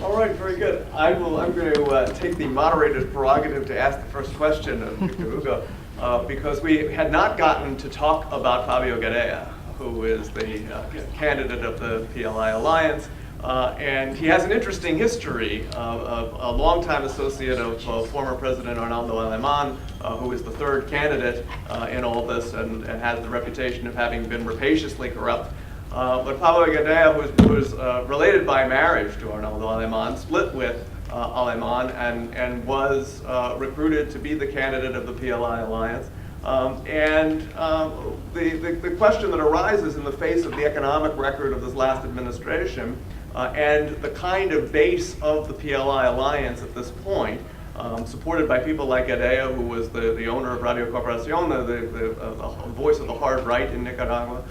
All right, very good. I'm going to take the moderator's prerogative to ask the first question of Victor Hugo, because we had not gotten to talk about Fabio Gadea, who is the candidate of the PLI Alliance. And he has an interesting history of a longtime associate of former President Arnaldo Alemán, who is the third candidate in all this and has the reputation of having been rapaciously corrupt. But Fabio Gadea, who was related by marriage to Arnaldo Alemán, split with Alemán and was recruited to be the candidate of the PLI Alliance. The question that arises in the face of the economic record of this last administration and the kind of base of the PLI Alliance at this point, supported by people like Gadea, who was the owner of Radio Corporación, the voice of the hard right in Nicaragua,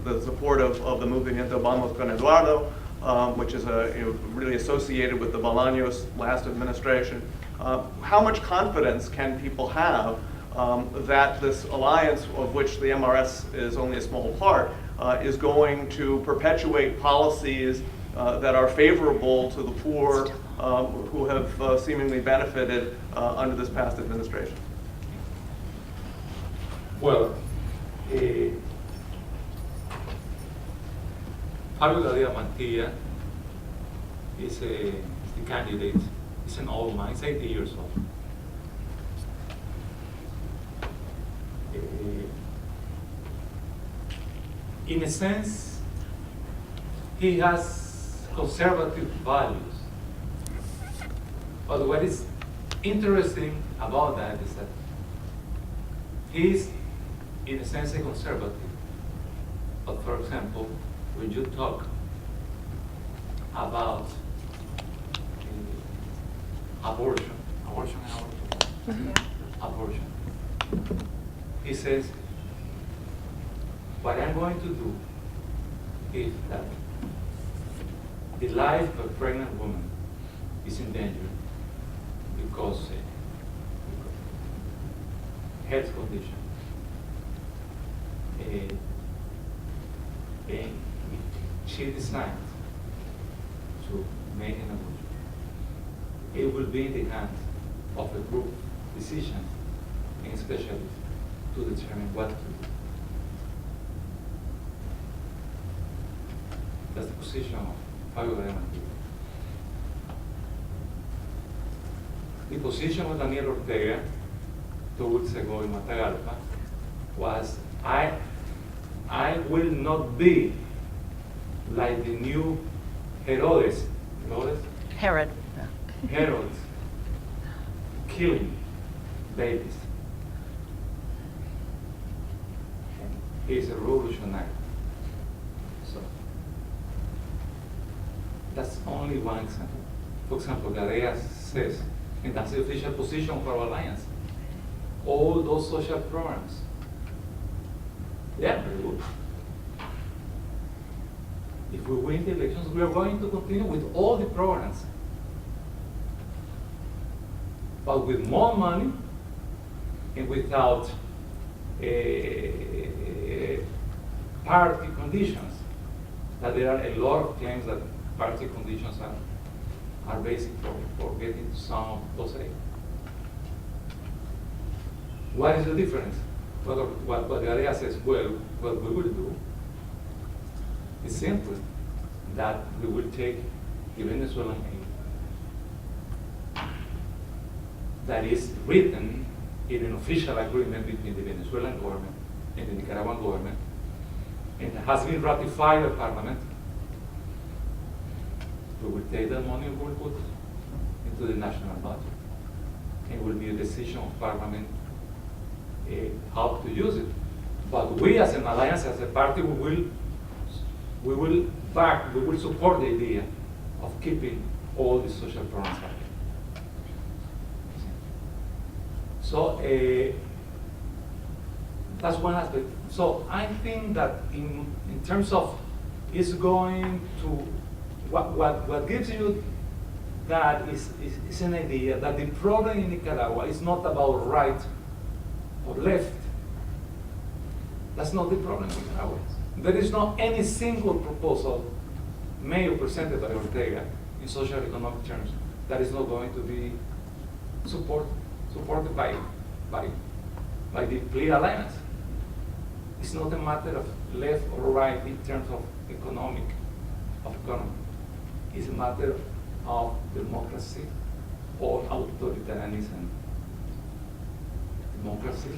the support of the Movimiento Vamos con Eduardo, which is really associated with the Bolaños last administration. How much confidence can people have that this alliance, of which the MRS is only a small part, is going to perpetuate policies that are favorable to the poor who have seemingly benefited under this past administration? Well, Fabio Gadea Mantilla is the candidate. He's an old man. He's 80 years old. In a sense, he has conservative values. But what is interesting about that is that he's, in a sense, a conservative. But for example, when you talk about abortion, he says, what I'm going to do is that the life of a pregnant woman is in danger because health condition. And if she decides to make an abortion, it will be in the hands of a group of physicians and specialists to determine what to do. That's the position of Fabio Gadea Mantilla. The position of Daniel Ortega 2 weeks ago in Matagalpa was, I will not be like the new Herodes, Herod. killing babies. He's a revolutionary. So that's only one example. For example, Gadea says, and that's the official position for our alliance, all those social programs, they are very good. If we win the elections, we are going to continue with all the programs, but with more money and without party conditions. That there are a lot of claims that party conditions are basic for getting some of those aid. What is the difference? What Gadea says, well, what we will do is simply that we will take the Venezuelan aid that is written in an official agreement between the Venezuelan government and the Nicaraguan government, and has been ratified by Parliament. We will take that money and we will put it into the national budget. It will be a decision of Parliament how to use it. But we as an alliance, as a party, we will support the idea of keeping all the social programs happy. So that's one aspect. So I think that in terms of it's going to, what gives you that is an idea that the problem in Nicaragua is not about right or left. That's not the problem in Nicaragua. There is not any single proposal made or presented by Ortega in social economic terms, that is not going to be supported by the clear alliance. It's not a matter of left or right in terms of economy. It's a matter of democracy or authoritarianism. Democracy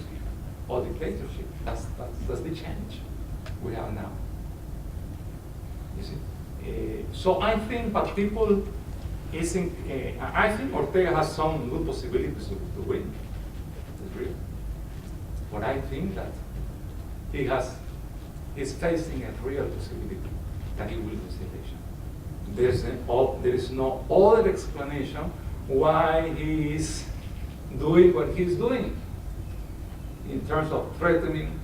or dictatorship. That's the change we have now. You see? So I think, but people isn't. I think Ortega has some good possibilities to win. It's real. But I think that he's facing a real possibility that he will lose the election. There is no other explanation why he is doing what he's doing in terms of threatening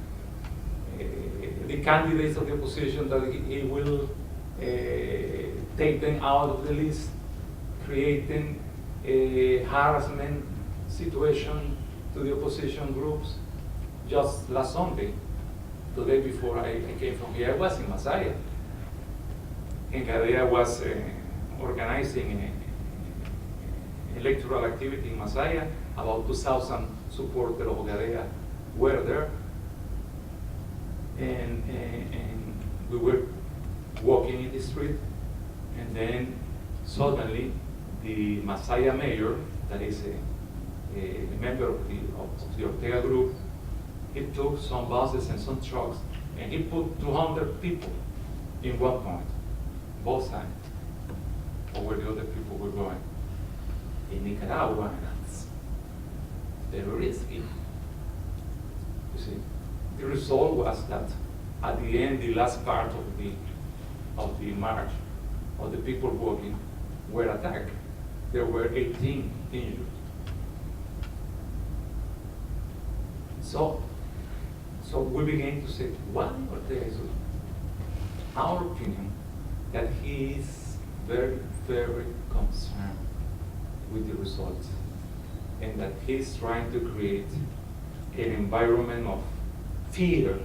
the candidates of the opposition, that he will take them out of the list, creating a harassment situation to the opposition groups. Just last Sunday, the day before I came from here, I was in Masaya. And Gadea was organizing electoral activity in Masaya. About 2,000 supporters of Gadea were there. And we were walking in the street, and then suddenly the Masaya mayor, that is a member of the Ortega group, he took some buses and some trucks, and he put 200 people in one point, both sides, of where the other people were going. In Nicaragua, that's very risky. You see, the result was that at the end, the last part of the march, of the people walking, were attacked. There were 18 injured. So we began to say, why Ortega is good? Our opinion that he is very, very concerned with the results, and that he's trying to create an environment of fear,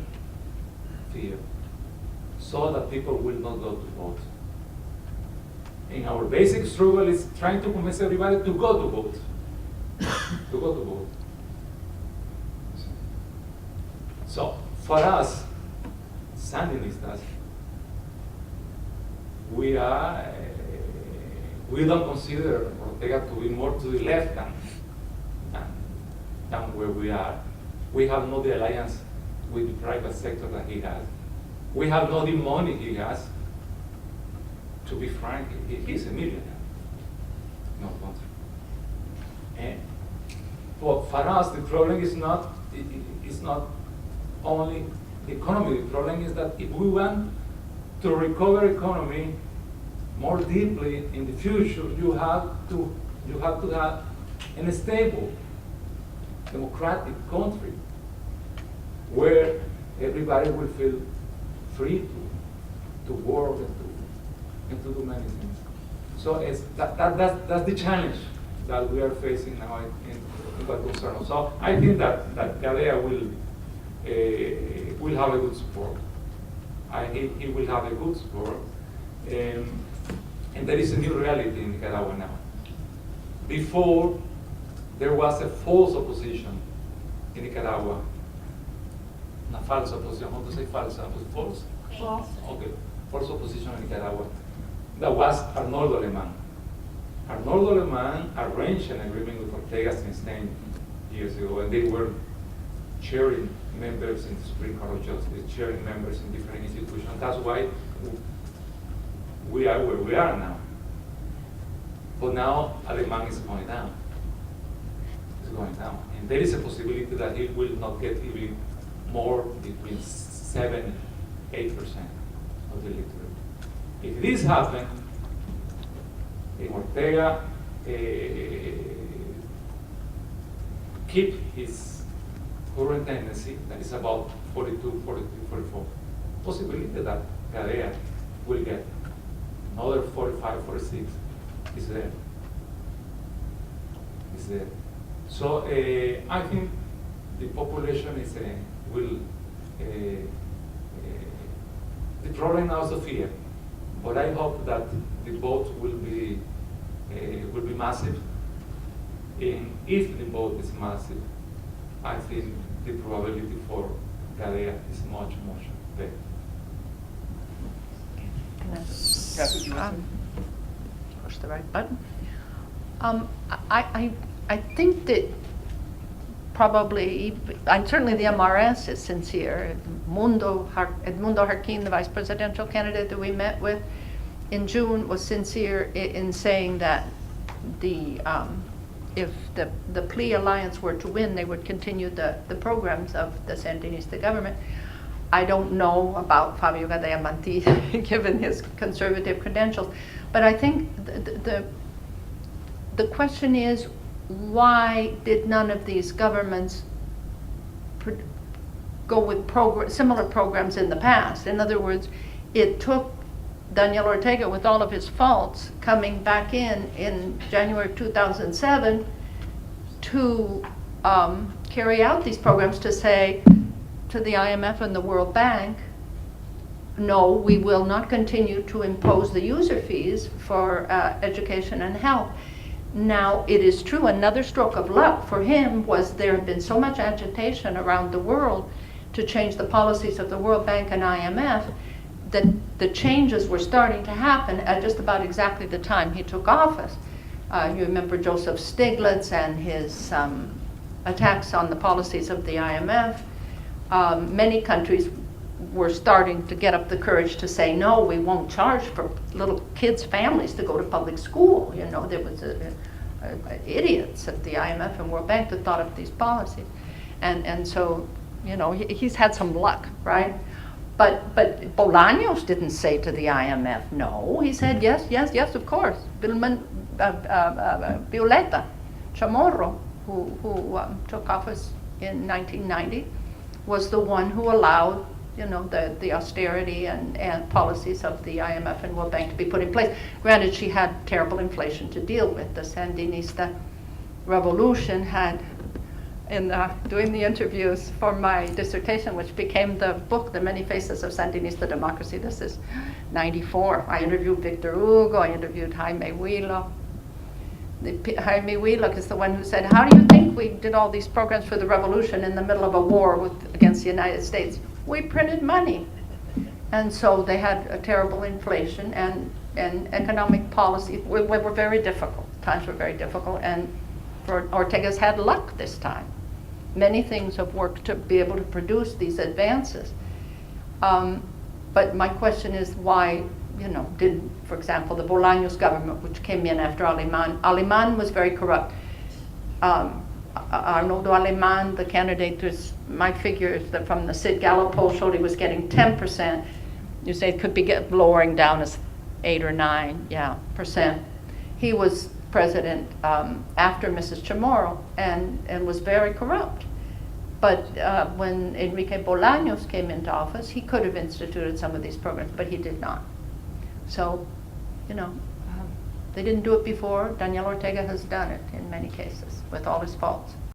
so that people will not go to vote. And our basic struggle is trying to convince everybody to go to vote. To go to vote. So for us, Sandinistas, we don't consider Ortega to be more to the left than where we are. We have not the alliance with the private sector that he has. We have not the money he has. To be frank, he's a millionaire. No country. And but for us, the problem is not only the economy. The problem is that if we want to recover economy more deeply in the future, you have to have a stable, democratic country where everybody will feel free to work and to do many things. So that's the challenge that we are facing now in what concerns us. So I think that Gadea will have a good support. He will have a good support. And there is a new reality in Nicaragua now. Before, there was a false opposition in Nicaragua. Una falsa opposition. How to say falsa? False? False. Okay. False opposition in Nicaragua. That was Arnoldo Alemán. Arnoldo Alemán arranged an agreement with Ortega since 10 years ago, and they were chairing members in the Supreme Court of Justice, chairing members in different institutions. That's why we are where we are now. But now Alemán is going down. It's going down. And there is a possibility that he will not get even more between 7-8% of the electorate. If this happens, Ortega keep his current tendency, that is about 42, 43, 44. Possibility that Gadea will get another 45, 46 is there. Is there. So I think the population is will. The problem now is the fear. But I hope that the vote will be massive. And if the vote is massive, I think the probability for Gadea is much, much better. Kathy, do you want to? Push the right button. I think that probably, and certainly the MRS is sincere. Edmundo Jarquin, the vice presidential candidate that we met with in June, was sincere in saying that if the plea alliance were to win, they would continue the programs of the Sandinista government. I don't know about Fabio Gadea Mantilla, given his conservative credentials, but I think the question is, why did none of these governments go with similar programs in the past? In other words, it took Daniel Ortega, with all of his faults, coming back in January 2007 to carry out these programs, to say to the IMF and the World Bank, no, we will not continue to impose the user fees for education and health. Now, it is true, another stroke of luck for him was there had been so much agitation around the world to change the policies of the World Bank and IMF that the changes were starting to happen at just about exactly the time he took office. You remember Joseph Stiglitz and his attacks on the policies of the IMF. Many countries were starting to get up the courage to say, no, we won't charge for little kids' families to go to public school. You know, there was idiots at the IMF and World Bank that thought of these policies. And so, you know, he's had some luck, right? But Bolaños didn't say to the IMF, no. He said, yes, yes, yes, of course. Violeta Chamorro, who took office in 1990, was the one who allowed, you know, the austerity and policies of the IMF and World Bank to be put in place. Granted, she had terrible inflation to deal with. The Sandinista revolution had, in doing the interviews for my dissertation, which became the book, The Many Faces of Sandinista Democracy. This is 94. I interviewed Victor Hugo, I interviewed Jaime Huilo. Jaime Huilo is the one who said, how do you think we did all these programs for the revolution in the middle of a war against the United States? We printed money. And so they had a terrible inflation, and economic policy were very difficult. Times were very difficult, and Ortega's had luck this time. Many things have worked to be able to produce these advances. But my question is why, you know, did, for example, the Bolaños government, which came in after Alemán was very corrupt. Arnoldo Alemán, the candidate, my figures that from the Sid Gallup poll showed he was getting 10%. You say it could be lowering down as 8 or 9, yeah, percent. He was president after Mrs. Chamorro and was very corrupt. But when Enrique Bolaños came into office, he could have instituted some of these programs, but he did not. So, you know, they didn't do it before. Daniel Ortega has done it in many cases with all his faults.